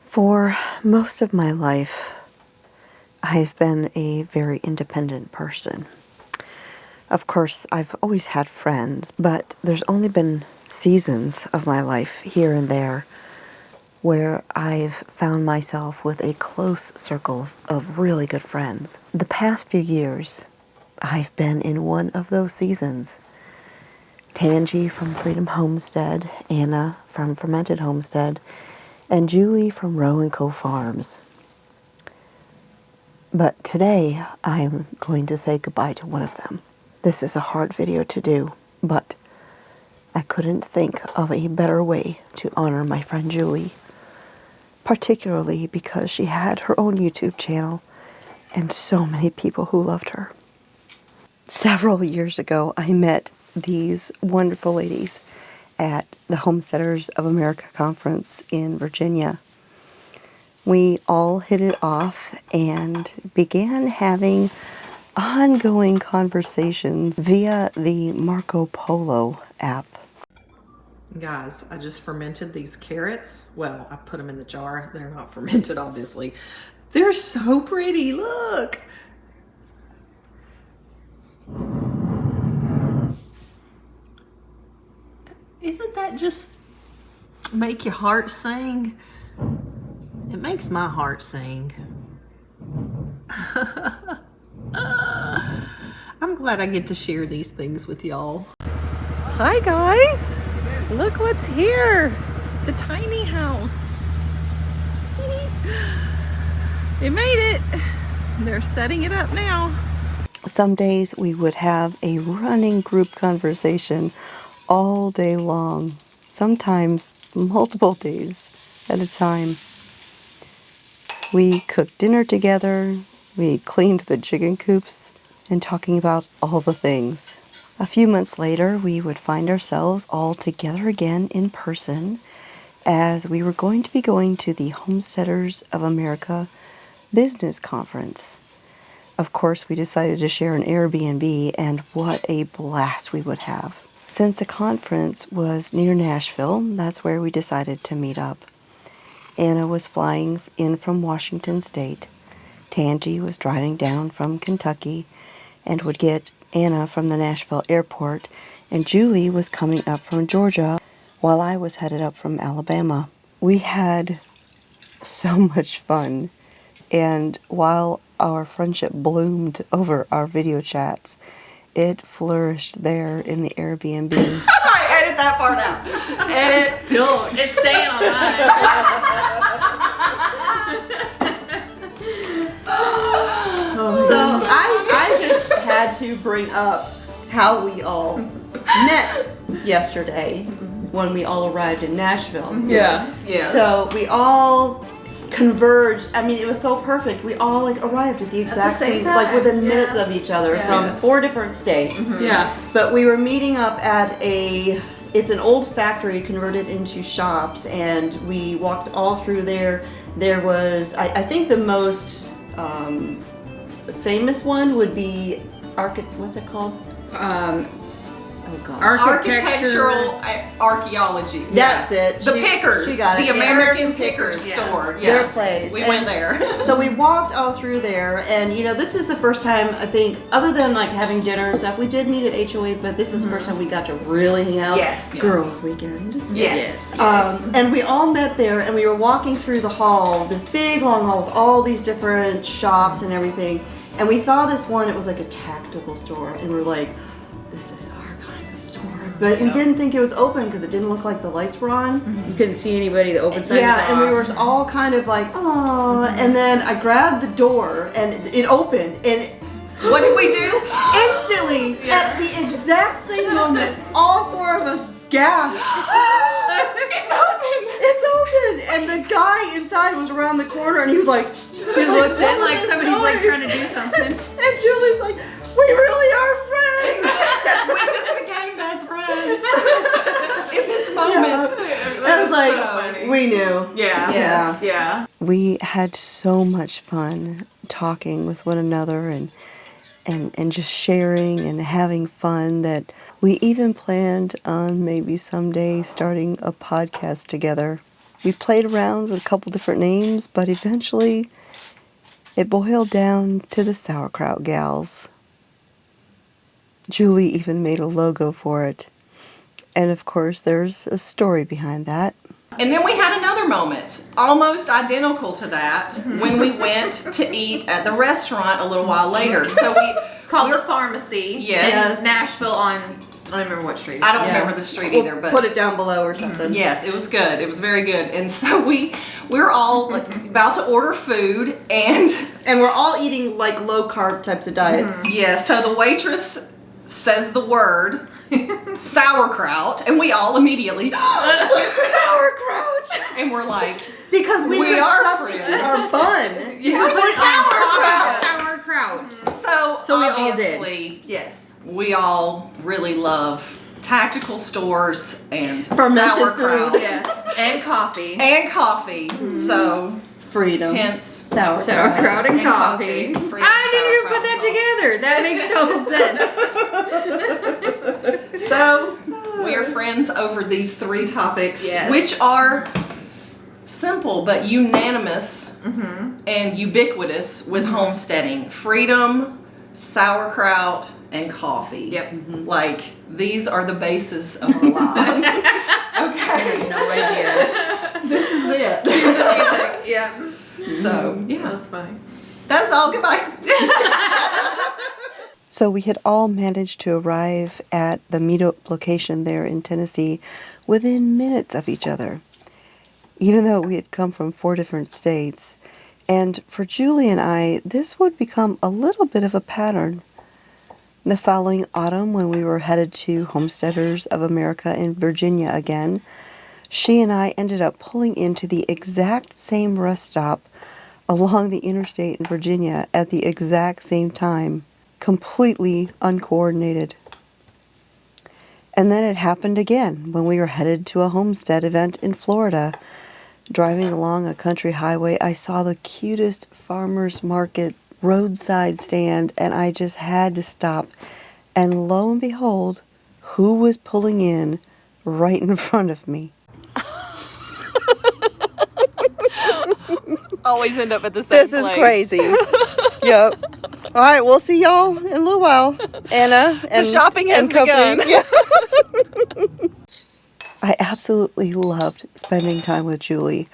For most of my life, I've been a very independent person. Of course, I've always had friends, but there's only been seasons of my life here and there where I've found myself with a close circle of really good friends. The past few years, I've been in one of those seasons. Tangi from Freedom Homestead, Anna from Fermented Homestead, and Julie from Row & Co. Farms. But today, I'm going to say goodbye to one of them. This is a hard video to do, but I couldn't think of a better way to honor my friend Julie, particularly because she had her own YouTube channel and so many people who loved her. Several years ago, I met these wonderful ladies at the Homesteaders of America conference in Virginia. We all hit it off and began having ongoing conversations via the Marco Polo app. Guys, I just fermented these carrots. Well, I put them in the jar. They're not fermented, obviously. They're so pretty. Look. Isn't that just make your heart sing? It makes my heart sing. I'm glad I get to share these things with y'all. Hi guys, look what's here. The tiny house. It made it. They're setting it up now. Some days we would have a running group conversation all day long, sometimes multiple days at a time. We cooked dinner together, we cleaned the chicken coops, and talking about all the things. A few months later, we would find ourselves all together again in person as we were going to be going to the Homesteaders of America Business Conference. Of course, we decided to share an Airbnb, and what a blast we would have. Since the conference was near Nashville, that's where we decided to meet up. Anna was flying in from Washington State. Tangi was driving down from Kentucky and would get Anna from the Nashville airport, and Julie was coming up from Georgia while I was headed up from Alabama. We had so much fun, and while our friendship bloomed over our video chats, it flourished there in the Airbnb. I edit that part out. Edit. Don't. It's staying on mine. So I just had to bring up how we all met yesterday when we all arrived in Nashville. Yes. Yes. So we all converged. I mean, it was so perfect. We all arrived at the exact same same, time. within minutes of each other from Yes. 4 different states. Yes. But we were meeting up at it's an old factory converted into shops, and we walked all through there. There was, I think the most famous one would be what's it called? Oh God. Architectural archaeology. That's it. The Pickers. She got it. The Yeah. American Pickers store. Their Yes. place. We And went there. So we walked all through there, and this is the first time, I think, other than like having dinner and stuff, we did meet at HOA, but this is the first time we got to really hang out. Yes. Girls' weekend. Yes. And we all met there, and we were walking through the hall, this big long hall with all these different shops and everything. And we saw this one, it was like a tactical store, and we're like, this is our kind of store. But we didn't think it was open because it didn't look like the lights were on. You couldn't see anybody. The open sign was Yeah, and we off. were all kind of like, oh. And then I grabbed the door, and it opened, and What did we do? instantly, at the exact same moment, all 4 of us gasped. It's open. It's open! And the guy inside was around the corner, and he was like, He looks in like somebody's like trying to do something. And Julie's like, we really are friends! We just became best friends in this moment. I was like, so funny. we knew. Yeah. Yes. Yeah. We had so much fun talking with one another and just sharing and having fun that we even planned on maybe someday starting a podcast together. We played around with a couple different names, but eventually it boiled down to the Sauerkraut Gals. Julie even made a logo for it. And of course, there's a story behind that. And then we had another moment, almost identical to that, when we went to eat at the restaurant a little while later. So It's called The Pharmacy. Yes. In Nashville on, I don't remember what street. I don't remember the street either, but put it down below or something. yes, it was good. It was very good. And so we're all like about to order food, and we're all eating like low carb types of diets. yeah, so the waitress says the word sauerkraut, and we all immediately sauerkraut, and we're like, Because we could are substitute friends. our bun. Yeah, For sauerkraut. Sauerkraut. So we all did. obviously, Yes. we all really love tactical stores and Fermented sauerkraut food. Yes. And coffee. and coffee. So Freedom. hence Sauerkraut. Sauerkraut and coffee. Freedom I didn't even put sauerkraut. that together. That makes total sense. So we are friends over these three topics, Yes. which are simple but unanimous and ubiquitous with homesteading: freedom, sauerkraut, and coffee. Yep. Like, these are the basis of our lives. Okay. No idea. This is it. Yeah. So, yeah. That's funny. That's all. Goodbye. So we had all managed to arrive at the meetup location there in Tennessee within minutes of each other, even though we had come from 4 different states. And for Julie and I, this would become a little bit of a pattern. The following autumn, when we were headed to Homesteaders of America in Virginia again, she and I ended up pulling into the exact same rest stop along the interstate in Virginia at the exact same time, completely uncoordinated. And then it happened again when we were headed to a homestead event in Florida. Driving along a country highway, I saw the cutest farmer's market roadside stand, and I just had to stop. And lo and behold, who was pulling in right in front of me? Always end up at the same This is crazy. Yep. All right, we'll see y'all in a little while. Anna and The shopping has and company. begun. Yeah. I absolutely loved spending time with Julie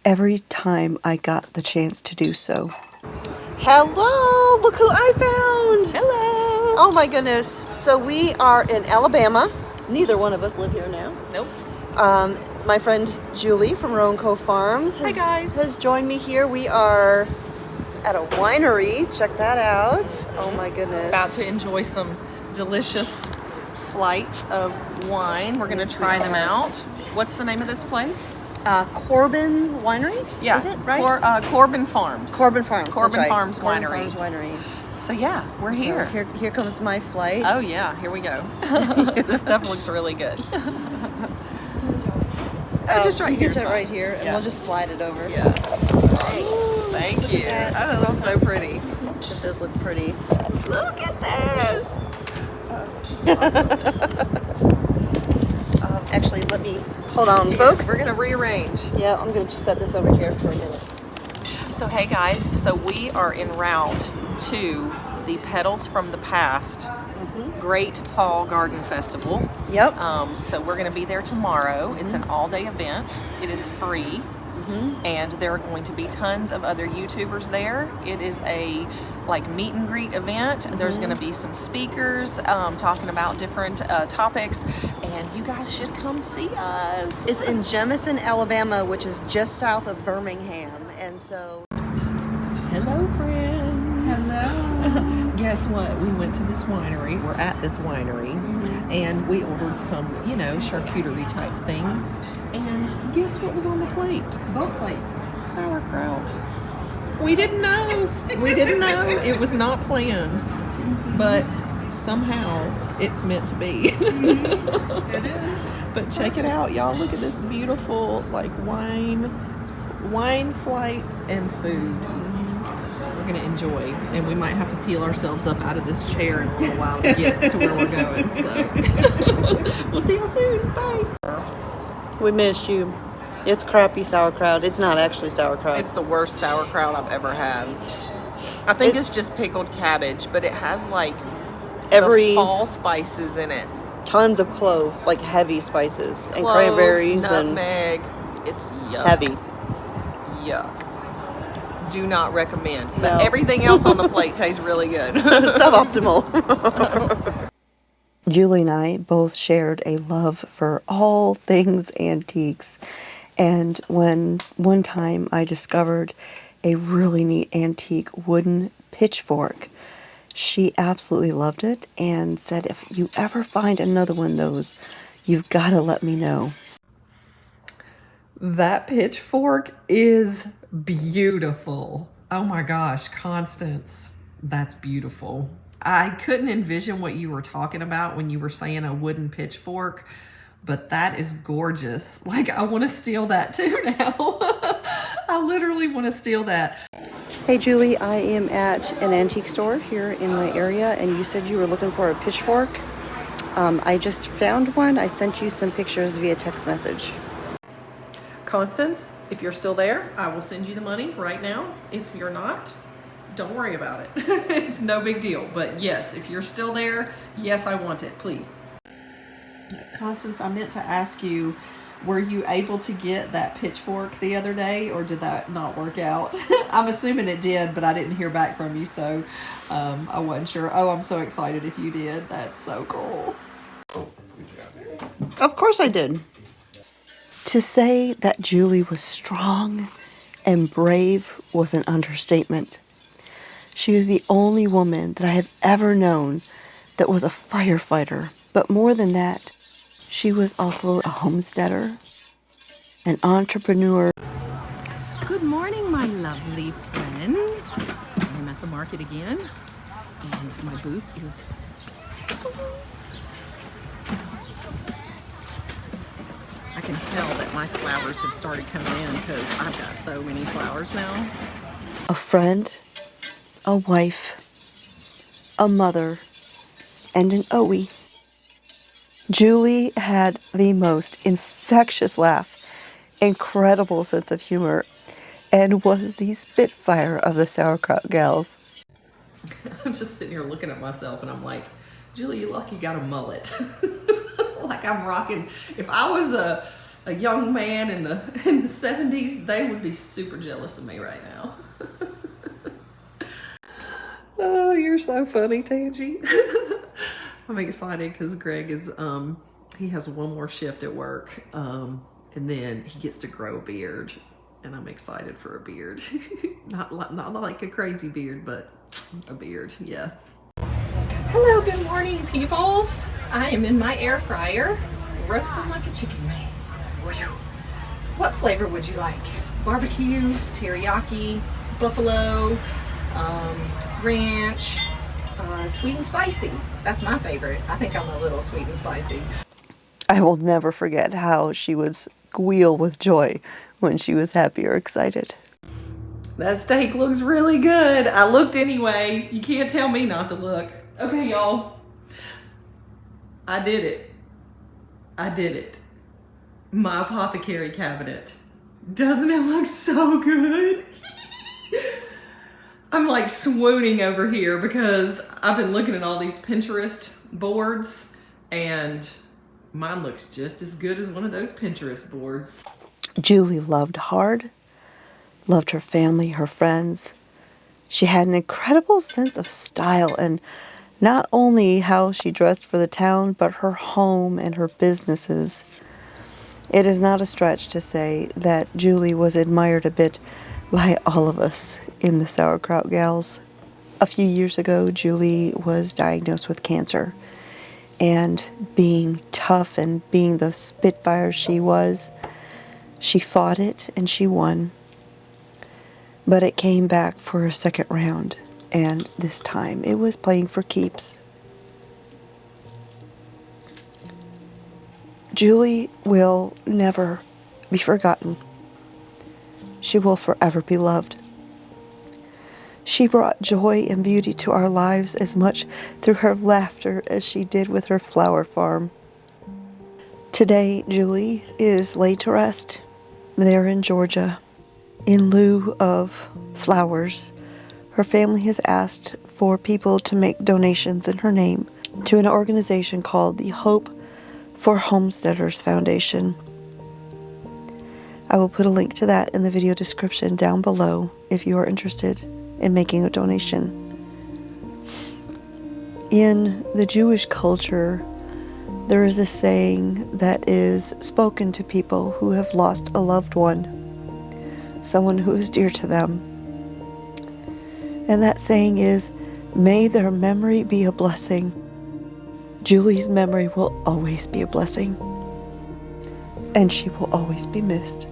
every time I got the chance to do so. Hello, look who I found. Hello. Oh my goodness. So we are in Alabama. Neither one of us live here now. Nope. My friend Julie from Roan Cove Farms has joined me here. We are at a winery. Check that out. Oh my goodness. About to enjoy some delicious flights of wine. We're going to try them out. What's the name of this place? Corbin Winery? Yeah. Is it right? Corbin Farms. Corbin Farms. Corbin that's right. Farms Corbin Winery. Farms Winery. So yeah, we're here. So here comes my flight. Oh yeah, here we go. This stuff looks really good. Just right you here. can sit right here, and Yeah. we'll just slide it over. Yeah. Thank you. Oh, that looks so pretty. It does look pretty. Look at this. Actually, let me hold on, folks. We're gonna rearrange. Yeah, I'm gonna just set this over here for a minute. So hey guys, so we are en route to the Petals from the Past Great Fall Garden Festival. Yep. So we're going to be there tomorrow. It's an all-day event. It is free, and there are going to be tons of other YouTubers there. It is a meet and greet event. There's going to be some speakers talking about different topics, and you guys should come see us. It's in Jemison, Alabama, which is just south of Birmingham, and so. Hello, friends. Hello. Guess what? We went to this winery. We're at this winery, and we ordered some, charcuterie type things. And guess what was on the plate? Both plates. Sauerkraut. We didn't know. We didn't know. It was not planned, but somehow it's meant to be. It is. But check it out, y'all. Look at this beautiful wine flights and food. We're gonna enjoy, and we might have to peel ourselves up out of this chair in a little while to get to where we're going. So we'll see y'all soon. Bye. We missed you. It's crappy sauerkraut. It's not actually sauerkraut. It's the worst sauerkraut I've ever had. I think it's just pickled cabbage, but it has like the fall spices in it. Tons of clove, like heavy spices, and Clove, cranberries nutmeg. It's yuck. Heavy. Yuck. Do not recommend. No. But everything else on the plate tastes really good. Suboptimal. Julie and I both shared a love for all things antiques. And when one time I discovered a really neat antique wooden pitchfork, she absolutely loved it and said, if you ever find another one of those, you've got to let me know. That pitchfork is beautiful. Oh my gosh, Constance, that's beautiful. I couldn't envision what you were talking about when you were saying a wooden pitchfork, but that is gorgeous. Like, I want to steal that too now. I literally want to steal that. Hey Julie, I am at an antique store here in my area, and you said you were looking for a pitchfork. I just found one. I sent you some pictures via text message. Constance, if you're still there, I will send you the money right now. If you're not, don't worry about it. It's no big deal. But yes, if you're still there, yes, I want it, please. Constance, I meant to ask you, were you able to get that pitchfork the other day, or did that not work out? I'm assuming it did, but I didn't hear back from you, so I wasn't sure. Oh, I'm so excited if you did. That's so cool. Of course I did. To say that Julie was strong and brave was an understatement. She was the only woman that I have ever known that was a firefighter. But more than that, she was also a homesteader, an entrepreneur. Good morning, my lovely friends. I'm at the market again, and my booth is... I can tell that my flowers have started coming in because I've got so many flowers now. A friend, a wife, a mother, and an Owie. Julie had the most infectious laugh, incredible sense of humor, and was the spitfire of the sauerkraut gals. I'm just sitting here looking at myself and I'm like, Julie, you lucky you got a mullet. Like I'm rocking. If I was a young man in the 70s, they would be super jealous of me right now. Oh, you're so funny, Tangy. I'm excited because Greg is he has one more shift at work, and then he gets to grow a beard, and I'm excited for a beard. not like a crazy beard, but a beard. Yeah. Hello, good morning, peoples. I am in my air fryer, roasting like a chicken wing. Whew. What flavor would you like? Barbecue, teriyaki, buffalo, ranch, sweet and spicy. That's my favorite. I think I'm a little sweet and spicy. I will never forget how she would squeal with joy when she was happy or excited. That steak looks really good. I looked anyway. You can't tell me not to look. Okay, y'all. I did it. I did it. My apothecary cabinet. Doesn't it look so good? I'm like swooning over here because I've been looking at all these Pinterest boards and mine looks just as good as one of those Pinterest boards. Julie loved hard, loved her family, her friends. She had an incredible sense of style, and not only how she dressed for the town, but her home and her businesses. It is not a stretch to say that Julie was admired a bit by all of us in the Sauerkraut Gals. A few years ago, Julie was diagnosed with cancer, and being tough and being the spitfire she was, she fought it and she won. But it came back for a second round, and this time it was playing for keeps. Julie will never be forgotten. She will forever be loved. She brought joy and beauty to our lives as much through her laughter as she did with her flower farm. Today, Julie is laid to rest There in Georgia, in lieu of flowers, her family has asked for people to make donations in her name to an organization called the Hope for Homesteaders Foundation. I will put a link to that in the video description down below if you are interested in making a donation. In the Jewish culture, there is a saying that is spoken to people who have lost a loved one, someone who is dear to them. And that saying is, may their memory be a blessing. Julie's memory will always be a blessing, and she will always be missed.